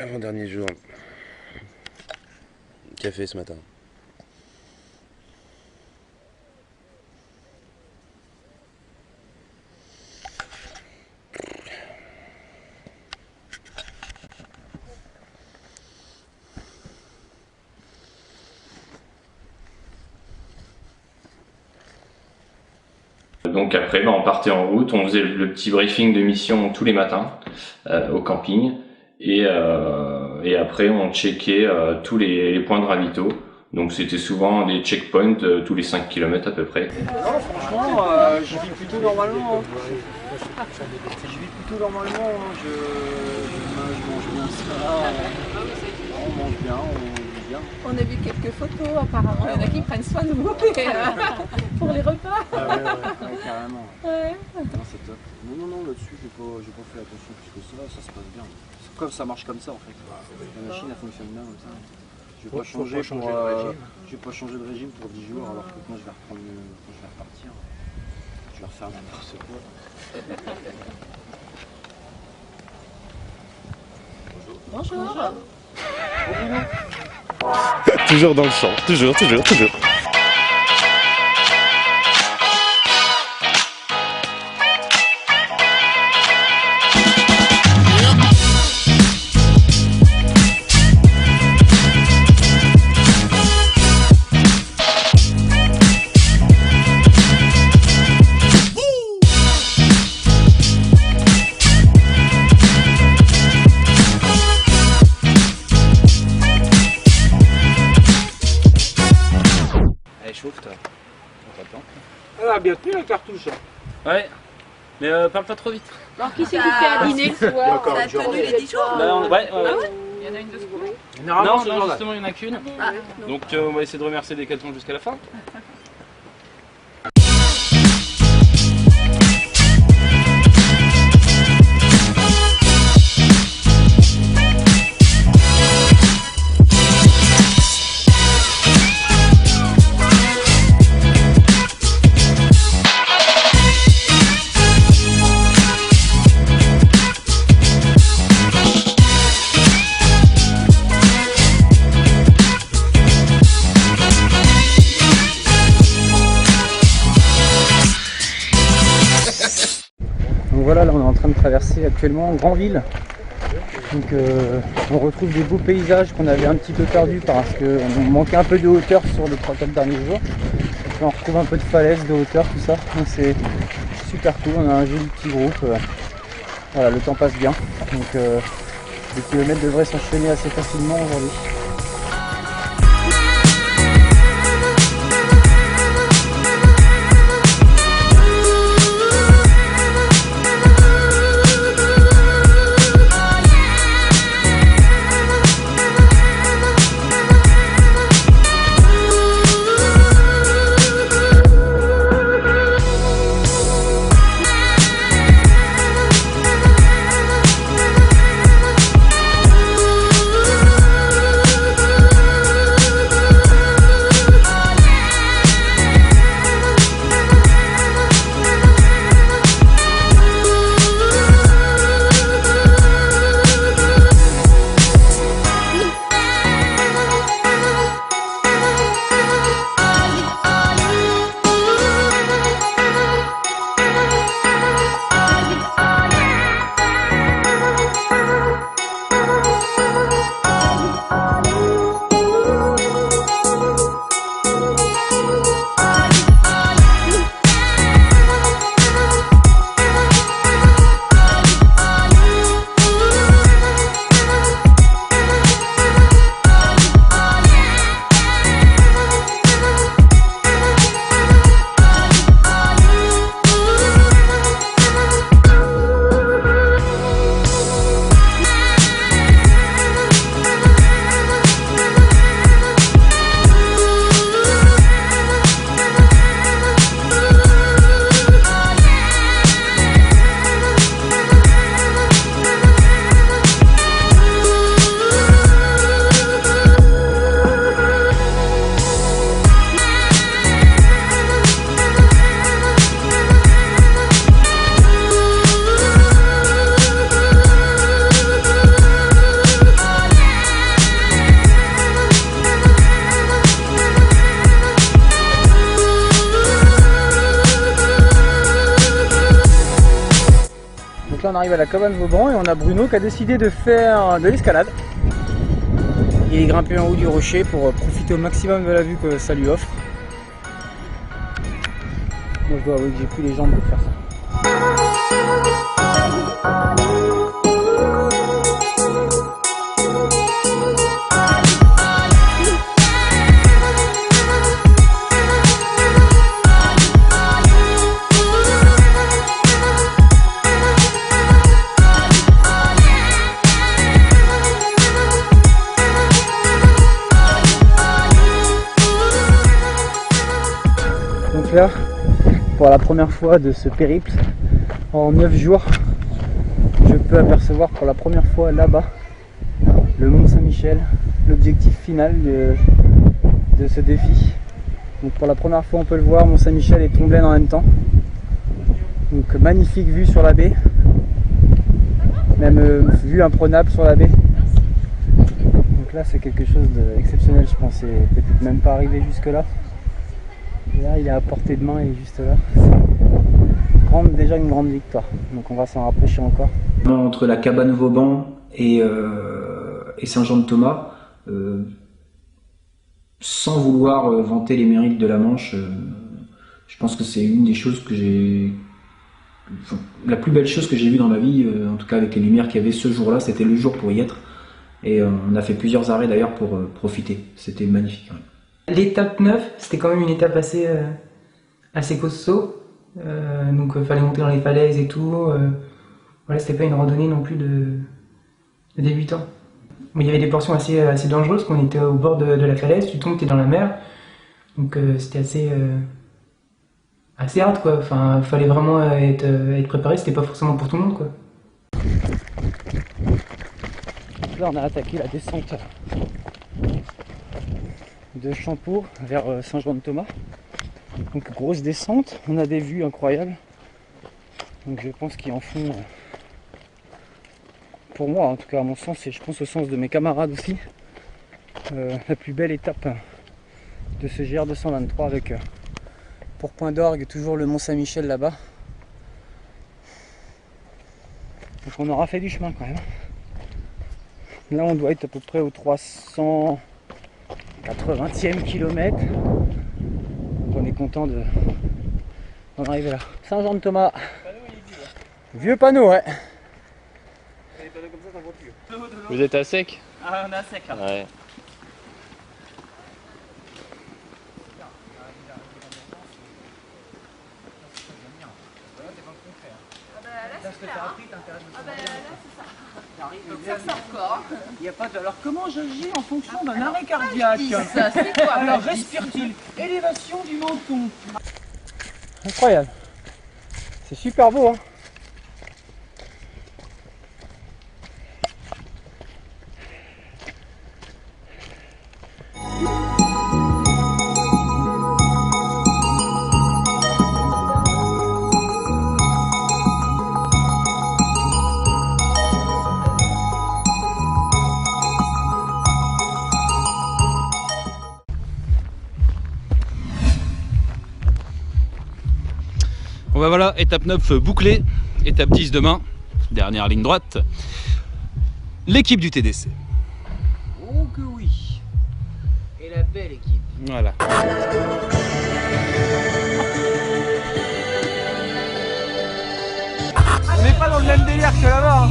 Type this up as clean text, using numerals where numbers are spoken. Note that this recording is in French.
Avant-dernier jour. Café ce matin. Donc après, on partait en route, on faisait le petit briefing de mission tous les matins au camping et après on checkait tous les points de ravito. Donc c'était souvent des checkpoints tous les 5 km à peu près. Non, franchement, je vis plutôt normalement. Je vis plutôt normalement. Je mange bien ça. On mange bien, on vit bien. On a vu quelques photos apparemment. Il y en a qui prennent soin de vous pour les repas. Ah ouais, carrément. Ouais. Non, c'est top. Non, là-dessus, j'ai pas fait attention plus que ça se passe bien. Comme ça marche comme ça en fait. La machine elle fonctionne bien comme ça. Je vais pas changer de régime pour 10 jours alors que quand je vais reprendre quand je vais repartir, je vais refaire n'importe quoi. Bonjour. Toujours dans le champ, toujours. Allez, chauffe toi. On t'attend. Elle a bien tenu la cartouche. Ouais, mais parle pas trop vite. Alors qui c'est qui fait à dîner ce soir? D'accord, Ça a tenu les 10 jours? Ouais. Il y en a une de secours? Non, justement, il n'y en a qu'une. Ah, Donc on va essayer de remercier Decathlon jusqu'à la fin. Donc voilà, là on est en train de traverser actuellement Granville. Donc on retrouve des beaux paysages qu'on avait un petit peu perdus parce qu'on manquait un peu de hauteur sur les 3-4 derniers jours. Là, on retrouve un peu de falaise, de hauteur, tout ça. Donc c'est super cool, on a un joli petit groupe. Voilà, le temps passe bien. Donc les kilomètres devraient s'enchaîner assez facilement aujourd'hui. là on arrive à la cabane Vauban et on a Bruno qui a décidé de faire de l'escalade. Il est grimpé en haut du rocher pour profiter au maximum de la vue que ça lui offre. Moi je dois avouer que j'ai plus les jambes pour faire ça. Donc là, pour la première fois de ce périple, en 9 jours, je peux apercevoir pour la première fois là-bas le Mont Saint-Michel, l'objectif final de ce défi. Donc pour la première fois on peut le voir, Mont Saint-Michel et Tomblaine en même temps. Donc magnifique vue sur la baie, même vue imprenable sur la baie. Donc là c'est quelque chose d'exceptionnel, je pensais peut-être même pas arriver jusque là. Et là il est à portée de main et juste là. Déjà une grande victoire, donc on va s'en rapprocher encore. Entre la cabane Vauban et Saint-Jean-de-Thomas, sans vouloir vanter les mérites de la Manche, je pense que c'est une des choses que la plus belle chose que j'ai vue dans ma vie, en tout cas avec les lumières qu'il y avait ce jour-là, c'était le jour pour y être. Et on a fait plusieurs arrêts d'ailleurs pour profiter, c'était magnifique. Ouais. L'étape 9, c'était quand même une étape assez costaud. Donc fallait monter dans les falaises et tout. Voilà, c'était pas une randonnée non plus de débutants. Mais il y avait des portions assez dangereuses, qu'on était au bord de la falaise, tu tombes, t'es dans la mer. Donc c'était assez hard quoi. Enfin, fallait vraiment être préparé, c'était pas forcément pour tout le monde quoi. Donc là on a attaqué la descente de Champeaux vers Saint-Jean-de-Thomas. Donc grosse descente, on a des vues incroyables. Donc je pense qu'ils en font, pour moi en tout cas à mon sens, et je pense au sens de mes camarades aussi, la plus belle étape de ce GR 223 avec pour point d'orgue toujours le Mont Saint-Michel là-bas. Donc on aura fait du chemin quand même. Là on doit être à peu près au 380e kilomètre. On est content d'en arriver là. Saint-Jean-de-Thomas. Vieux panneau, ouais. Vous êtes à sec? Ah, on est à sec là. Ouais. Il n'y a pas de... Alors comment j'agis en fonction d'un arrêt cardiaque? Ça, c'est quoi? Alors respire-t-il? Élévation du menton. Incroyable. C'est super beau, hein. Bon bah voilà, étape 9 bouclée, étape 10 demain, dernière ligne droite, l'équipe du TDC. Oh que oui. Et la belle équipe. Voilà. On n'est pas dans le même délire que là-bas. Hein.